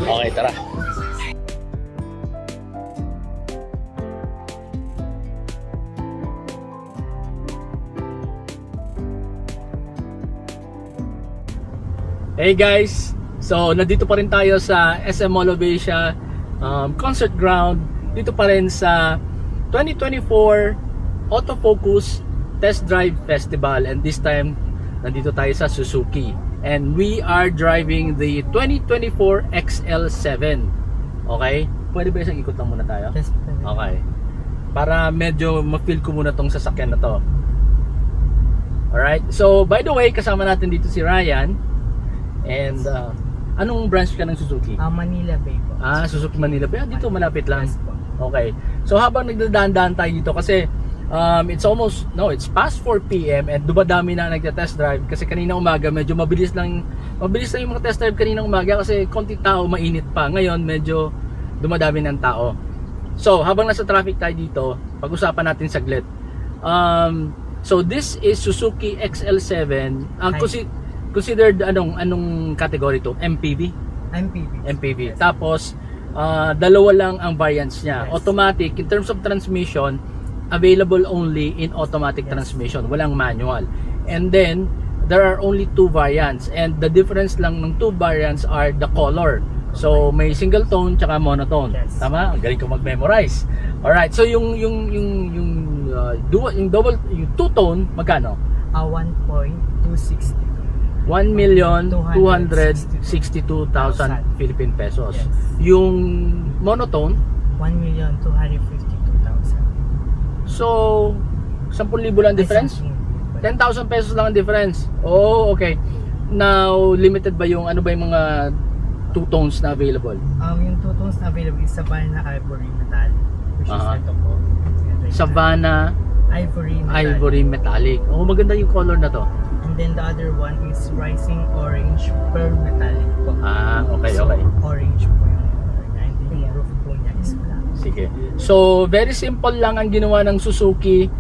Okay, tara. Hey guys! So, nandito pa rin tayo sa SM Mall of Asia concert ground. Dito pa rin sa 2024 Autofocus Test Drive Festival. And this time, nandito tayo sa Suzuki. And we are driving the 2024 XL7. Okay? Pwede ba isang ikot lang muna tayo? Yes, Okay. Para medyo ma-feel ko muna tong sasakyan na to. Alright? So, by the way, kasama natin dito si Ryan. And anong branch ka ng Suzuki? Manila Bay po. Suzuki Manila Bay. Dito malapit lang. Yes po. Okay. So habang nagdadaan-daan tayo dito kasi it's past 4 PM and dumadami na nagte-test drive kasi kanina umaga medyo mabilis lang yung mga test drive kanina umaga kasi konti tao, mainit pa. Ngayon medyo dumadami ng tao. So habang nasa traffic tayo dito, pag-usapan natin saglit. So this is Suzuki XL7. Considered anong category to? MPV? MPV. Tapos dalawa lang ang variants niya. Yes. Automatic, in terms of transmission, available only in automatic transmission, walang manual. And then there are only two variants and the difference lang ng two variants are the color. So may single tone tsaka monotone. Yes. Tama? Ang galing ko mag-memorize. Alright, so yung two tone magkano? 1.260. 1,262,000 Philippine pesos. Yes. Yung monotone, 1,252,000. so 10,000 lang difference? 10,000 pesos lang ang difference. Oh, okay. Now, limited ba yung mga two tones na available? Yung two tones na available is Savannah Ivory Metallic, which is ito po. Savannah Ivory Metallic. Metallic. Oh, maganda yung color na to. And then the other one is Rising Orange Pearl Metallic po. Okay, So, okay. orange po yung color niya. And then yung roof po niya is black. Sige. So, very simple lang ang ginawa ng Suzuki.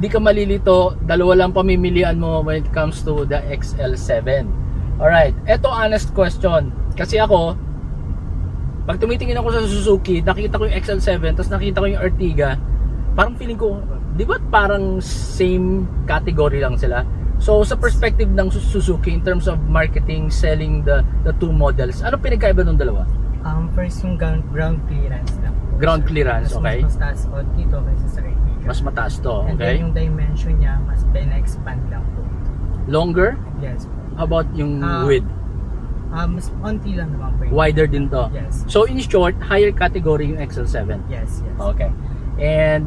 Di ka malilito, dalawa lang pamimilian mo when it comes to the XL7. Alright, eto honest question. Kasi ako, pag tumitingin ako sa Suzuki, nakita ko yung XL7, tapos nakita ko yung Ertiga, parang feeling ko, di ba parang same category lang sila? So, sa perspective ng Suzuki, in terms of marketing, selling the two models, ano pinagkaiba ng dalawa? First yung ground clearance lang po. Ground clearance, okay. Mas mataas po dito kaysa sa Ertiga. Mas mataas to, And then okay? yung dimension niya, mas pina-expand lang po. Longer? Yes po. How about yung width? Mas konti lang naman po. Wider din to. Yes. So in short, higher category yung XL7. Yes. Okay. And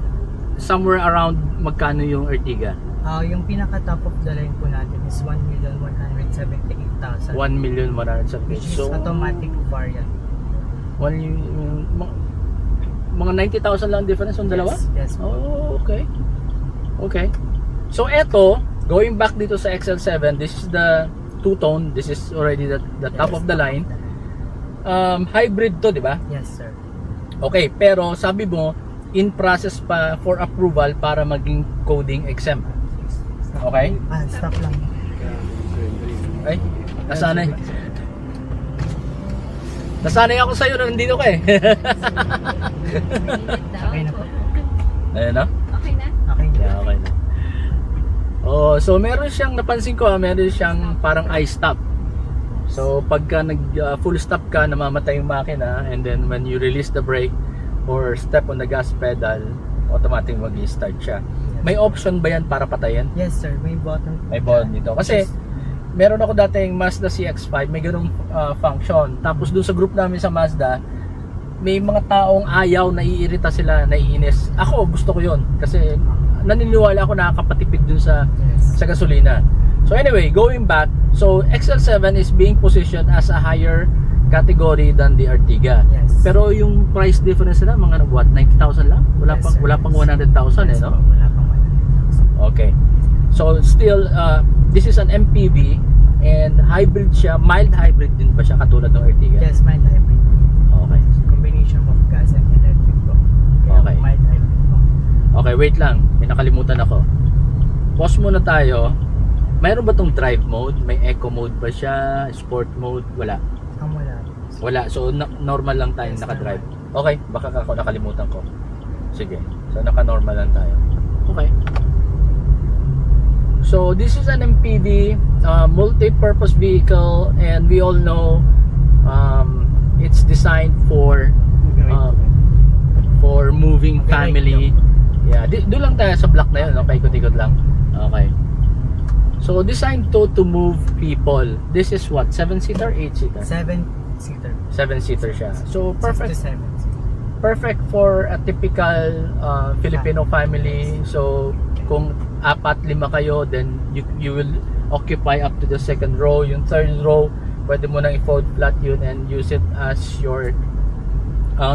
somewhere around magkano yung Ertiga? Yung pinaka top of the line po natin is 1,178,000. 1,170,000. Which is So automatic variant. mga 90,000 lang difference ng dalawa? Yes. Oh, okay. Okay. So eto, going back dito sa XL7, this is the two-tone. This is already the top of the line. Hybrid to, di ba? Yes, sir. Okay, pero sabi mo, in process pa for approval para maging coding exempt. Okay? Stop lang. Ay, nasanay. Nasanay ako sa'yo na nandito ka eh. Okay na po. Ayun na? Okay na? Okay na. Yeah, okay na. Oh, so meron siyang, napansin ko meron siyang parang i-stop. So pagka nag full stop ka, namamatay yung makina, and then when you release the brake or step on the gas pedal, automatic mag-start siya. May option ba yan para patayin? Yes, sir. May button. May button dito. Kasi meron ako dating Mazda CX-5, may ganung function. Tapos dun sa group namin sa Mazda, may mga taong ayaw, naiirita sila, naiinis. Ako, gusto ko yun. Kasi naniniwala ako nakakapatipid dun sa gasolina. So anyway, going back, so XL7 is being positioned as a higher category than the Ertiga. Yes. Pero yung price difference nila, mga what, 90,000 lang? Wala Yes, pang sir. wala pang 100,000 Yes, no? Wala pang 100,000. Okay. So still this is an MPV and hybrid siya, mild hybrid din ba siya katulad ng Ertiga? Yes, mild hybrid. Okay. Combination of gas and electric po. Kaya Okay. mild hybrid po. Okay, wait lang. May nakalimutan ako. Pause muna tayo. Mayroon ba tong drive mode? May eco mode ba siya? Sport mode? Wala. Wala. Wala. So normal lang tayong Yes, naka-drive. Okay, baka ako nakalimutan ko. Sige. So naka-normal lang tayo. Okay. So this is an MPV, multi-purpose vehicle, and we all know it's designed for moving family. Yeah, doon lang tayo sa block na yun, no? Paikot-ikot lang. Okay. So designed to move people. This is what? 7-seater, 8-seater? 7-seater. 7-seater siya. So perfect 6 to 7. perfect for a typical Filipino family. So kung 4-5 kayo, then you will occupy up to the second row. Yung third row, pwede mo nang i-fold flat yun and use it as your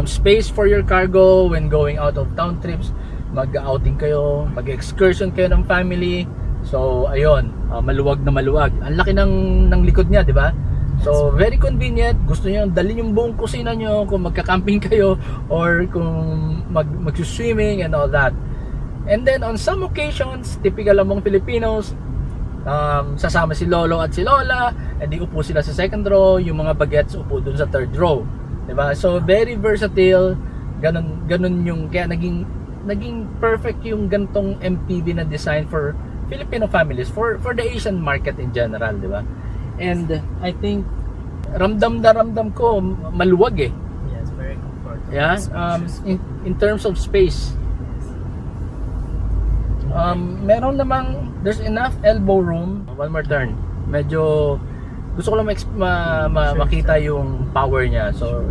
space for your cargo when going out of town trips. Mag-outing kayo, mag-excursion kayo ng family. So ayun, maluwag na maluwag. Ang laki ng likod niya, di ba? So very convenient. Gusto niyo dalhin yung buong kusina niyo kung magka-camping kayo or kung mag-swimming and all that. And then on some occasions, typical among Filipinos, sasama si lolo at si lola, and di upo sila sa second row, yung mga bagets upo dun sa third row. Diba? So very versatile. Ganun yung kaya naging perfect yung gantong MPV na design for Filipino families, for the Asian market in general, di ba? And I think ramdam ko maluwag eh. Yes, very comfortable. Yeah, in terms of space. Meron namang there's enough elbow room. One more turn. Medyo gusto ko lang makita yung power niya. So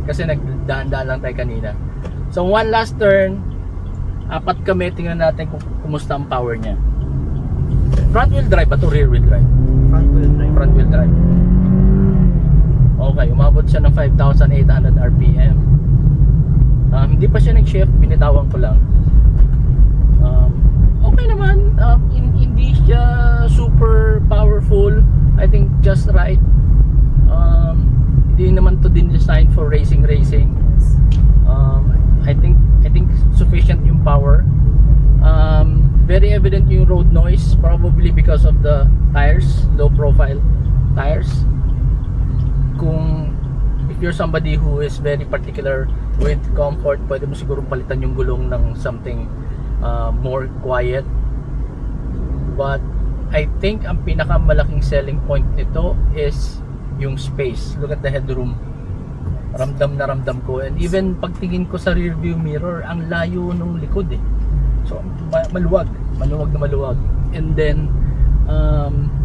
kasi nagdaan-daan lang tayo kanina. So one last turn. 4 kami, tingnan natin kung kumusta ang power niya. Front wheel drive ba to, rear wheel drive? Front wheel drive. Front wheel drive. Okay, umabot siya ng 5,800 RPM. Hindi pa siya nag-shift, binitawan ko lang. Okay naman, hindi siya super powerful. I think just right. Hindi naman to din design for racing. I think sufficient yung power. Very evident yung road noise, probably because of the tires, low profile tires. If you're somebody who is very particular with comfort, pwede mo siguro palitan yung gulong ng something more quiet. But I think ang pinakamalaking selling point nito is yung space. Look at the headroom. Ramdam na ramdam ko, and even pagtingin ko sa rear view mirror, ang layo nung likod eh. So maluwag na maluwag. And then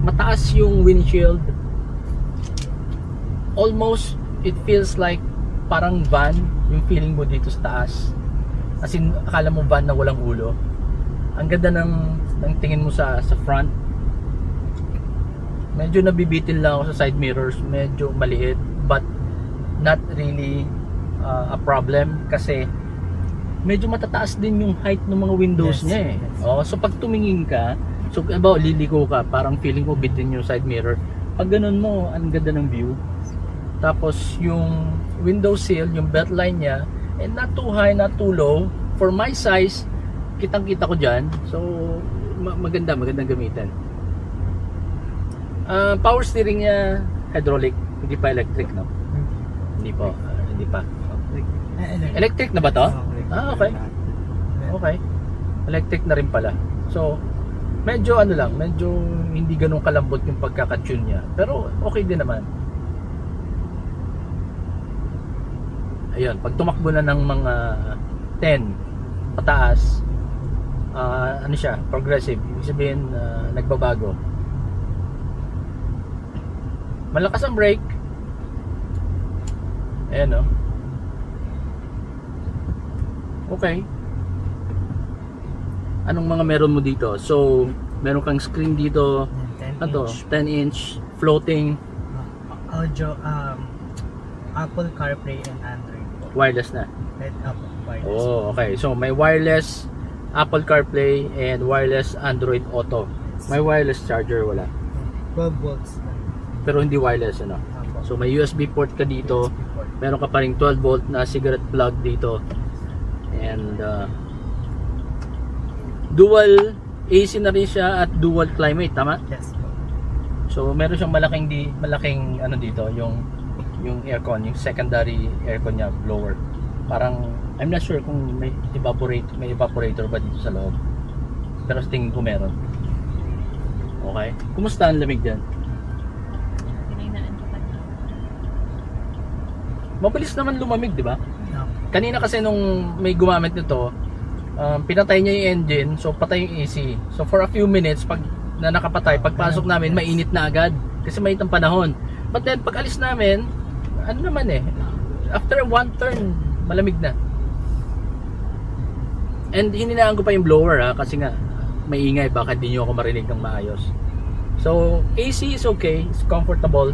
mataas yung windshield. Almost it feels like parang van yung feeling mo dito sa taas. As in, akala mo van na walang ulo. Ang ganda ng tingin mo sa front. Medyo nabibitin lang ako sa side mirrors, medyo maliit, but not really a problem kasi medyo matataas din yung height ng mga windows niya eh. Oh, so pag tumingin ka, so about liliko ka, parang feeling ko bitin yung side mirror. Pag ganun mo, ang ganda ng view. Tapos yung window sill, yung belt line niya, not too high, not too low. For my size, kitang-kita ko dyan. So magandang gamitin. Power steering niya, hydraulic, hindi pa electric, no? Hindi pa. Electric na ba to? Okay. Okay. Electric na rin pala. So, medyo medyo hindi ganun kalambot yung pagkaka-tune niya. Pero okay din naman. Ayun, pag tumakbo na ng mga 10 pataas, siya, progressive. Ibig sabihin, nagbabago. Malakas ang brake. Ayan o. Okay. Anong mga meron mo dito? So, meron kang screen dito. 10-inch floating. Audio, Apple CarPlay and Android. Wireless na. Apple wireless. Oh, okay. So, may wireless Apple CarPlay and wireless Android Auto. May wireless charger, wala. 12 volts. Pero hindi wireless, ano? So, may USB port ka dito. Meron ka pa ring 12 volt na cigarette plug dito. And dual AC na rin siya at dual climate, tama? Yes. So meron siyang malaking ano dito, yung yung aircon, yung secondary aircon niya, blower. Parang, I'm not sure kung may evaporator ba dito sa loob. Pero sa tingin ko meron. Okay. Kumusta ang lamig dyan? Pinahinaan ko pa. Mabilis naman lumamig, di ba? No. Kanina kasi nung may gumamit nito, pinatay niya yung engine, so patay yung AC. So for a few minutes, pag na nakapatay, pagpasok namin, mainit na agad. Kasi mainit ang panahon. But then, pag alis namin, ano naman after one turn, malamig na. And hininaan ko pa yung blower kasi nga, maingay, baka di nyo ako marinig ng maayos. So, AC is okay, it's comfortable.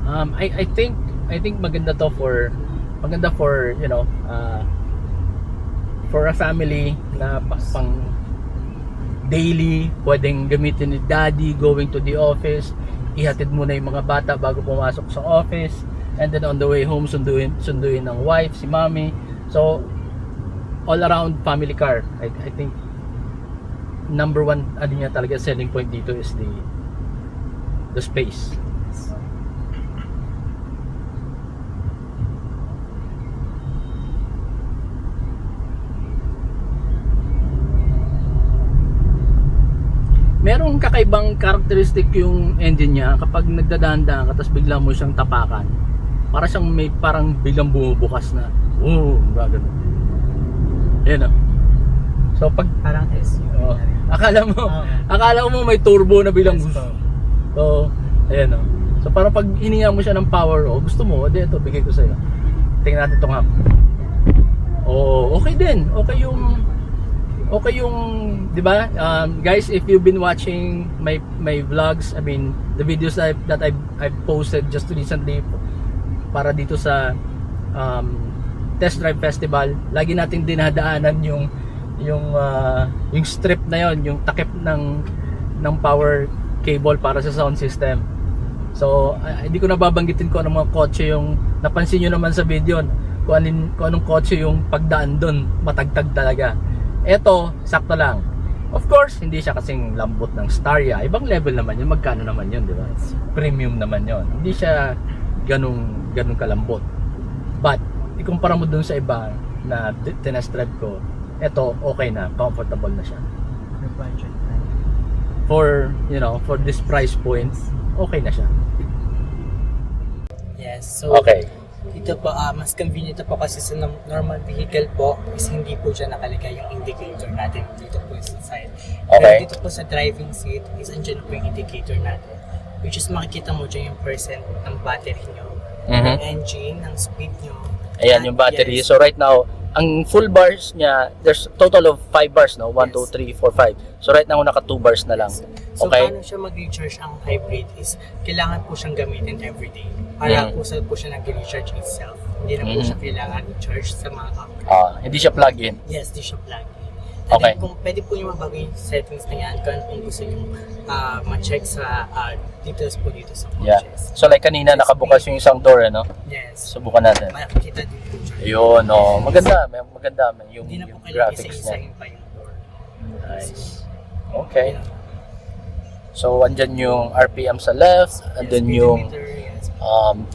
I think maganda for you know, for a family na pang daily, pwedeng gamitin ni daddy going to the office, ihatid muna yung mga bata bago pumasok sa office, and then on the way home sunduin ng wife, si mommy. So all around family car. I think number one niya talaga selling point dito is the space. Merong kakaibang karakteristik yung engine niya kapag nagdadaan-daan ka tapos bigla mo siyang tapakan. Para siyang may parang biglang bumubukas na. Gano'n. Yan. So pag Parang SUV na rin. akala mo may turbo na bilang Yes, po. So, ayan So para pag hininga mo siya ng power, gusto mo, ito, bigay ko sa'yo. Tingnan natin itong hap. Okay din. Okay yung, di ba? Guys, if you've been watching my vlogs, I mean, the videos that I've posted just recently para dito sa Test Drive Festival, lagi nating dinadaanan yung strip na yon, yung takip ng power cable para sa sound system. So, hindi ko nababanggitin ko anong mga kotse yung napansin nyo naman sa video, kung anong kotse yung pagdaan doon, matagtag talaga. Eto, sakto lang. Of course, hindi siya kasing lambot ng Staria. Ibang level naman yun. Magkano naman yun, di ba? Premium naman yun. Hindi siya ganung kalambot. But, ikumpara mo dun sa iba na tinest drive ko, eto, okay na. Comfortable na siya. The budget na. For this price point, okay na siya. Yes, so Okay. dito po, mas convenient po kasi sa normal vehicle po is hindi po dyan nakalagay yung indicator natin dito po sa side. Okay. Pero dito po sa driving seat is andyan po yung indicator natin. Which is makikita mo dyan yung percent ng battery nyo, ng engine, ng speed nyo. Ayan, At yung battery. yes, So right now, ang full bars niya, there's total of 5 bars, no? 1, 2, 3, 4, 5. So right now, naka 2 bars na lang. So Okay? paano siya mag-recharge ang hybrid is kailangan po siyang gamitin everyday. Para po siya nag-recharge itself. Hindi na po siya kailangan i-charge sa mga upgrade. Hindi siya plug-in. Yes, di siya plug-in. Okay. And then, kung pwede po yung mabago yung settings na yan, kung gusto yung ma-check sa details po dito sa Yeah. coaches. So like kanina, nakabukas yung isang door, ano? Yes. Subukan natin. Makikita dito siya. Ayun, maganda. Maganda. Yung Hindi na po kailangan graphics niya. isa-isahin pa yung door. Nice. Okay. So, andyan yung RPM sa left, and then yung Speedometer, yes.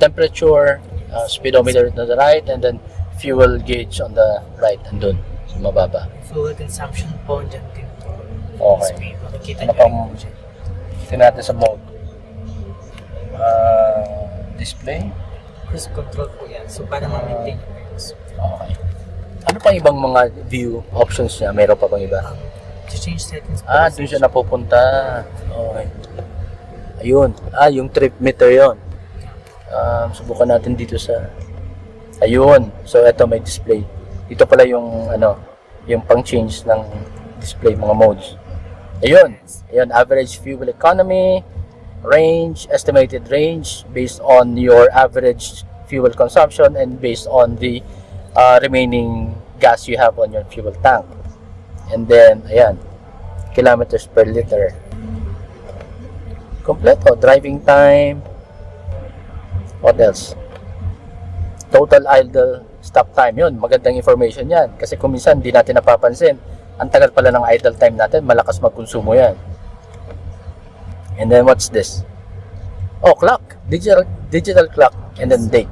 temperature, speedometer to the right, and then fuel gauge on the right, andun, sa mababa. Fuel consumption po dyan din po. Okay. Speed, makikita Ano nyo pang rin po siya. tingnan natin sa mode? Display? Cruise control po yan. So, para ma-maintain nyo yung speed. Okay. Ano pang ibang mga view options niya? Meron pa bang iba? To change settings po. Doon siya napupunta. Okay. Ayun. Yung trip meter yon. Subukan natin dito sa... Ayun. So, eto may display. Dito pala yung, yung pang-change ng display, mga modes. Ayun. Ayun, average fuel economy, range, estimated range based on your average fuel consumption and based on the remaining gas you have on your fuel tank. And then, ayan, kilometers per liter. Kompleto, driving time. What else? Total idle stop time. Yun, magandang information yan. Kasi kung minsan, di natin napapansin. Ang tagal pala ng idle time natin, malakas magkonsumo yan. And then, what's this? Oh, clock. Digital clock and then date.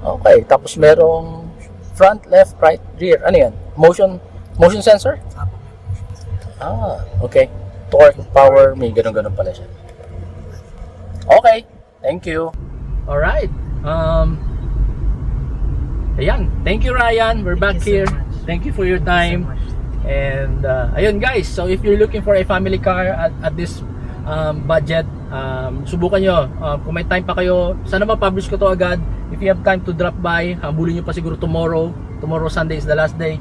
Okay, tapos merong front, left, right, rear. Ano yan? Motion sensor? Ah, okay. Torque, power, may ganun-ganun pala siya. Okay, thank you. Alright. Ayan, thank you Ryan. We're back Thank you here. so much. Thank you for your time. And ayun guys, so if you're looking for a family car at this budget, subukan nyo. Kung may time pa kayo, sana ma-publish ko to agad. If you have time to drop by, habulin nyo pa siguro tomorrow. Tomorrow Sunday is the last day.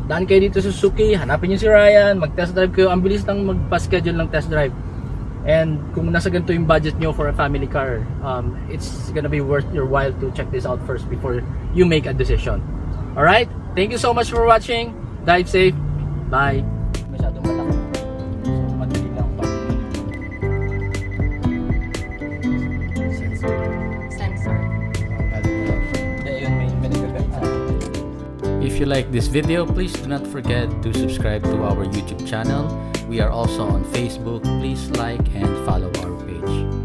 Daan kayo dito sa Suzuki, hanapin nyo si Ryan, mag-test drive kayo. Ang bilis lang magpa-schedule ng test drive. And kung nasa ganito yung budget nyo for a family car, it's gonna be worth your while to check this out first before you make a decision. Alright? Thank you so much for watching. Drive safe. Bye. Masyadong malaki. So, madali lang pa. Sensor. If you like this video, please do not forget to subscribe to our YouTube channel. We are also on Facebook. Please like and follow our page.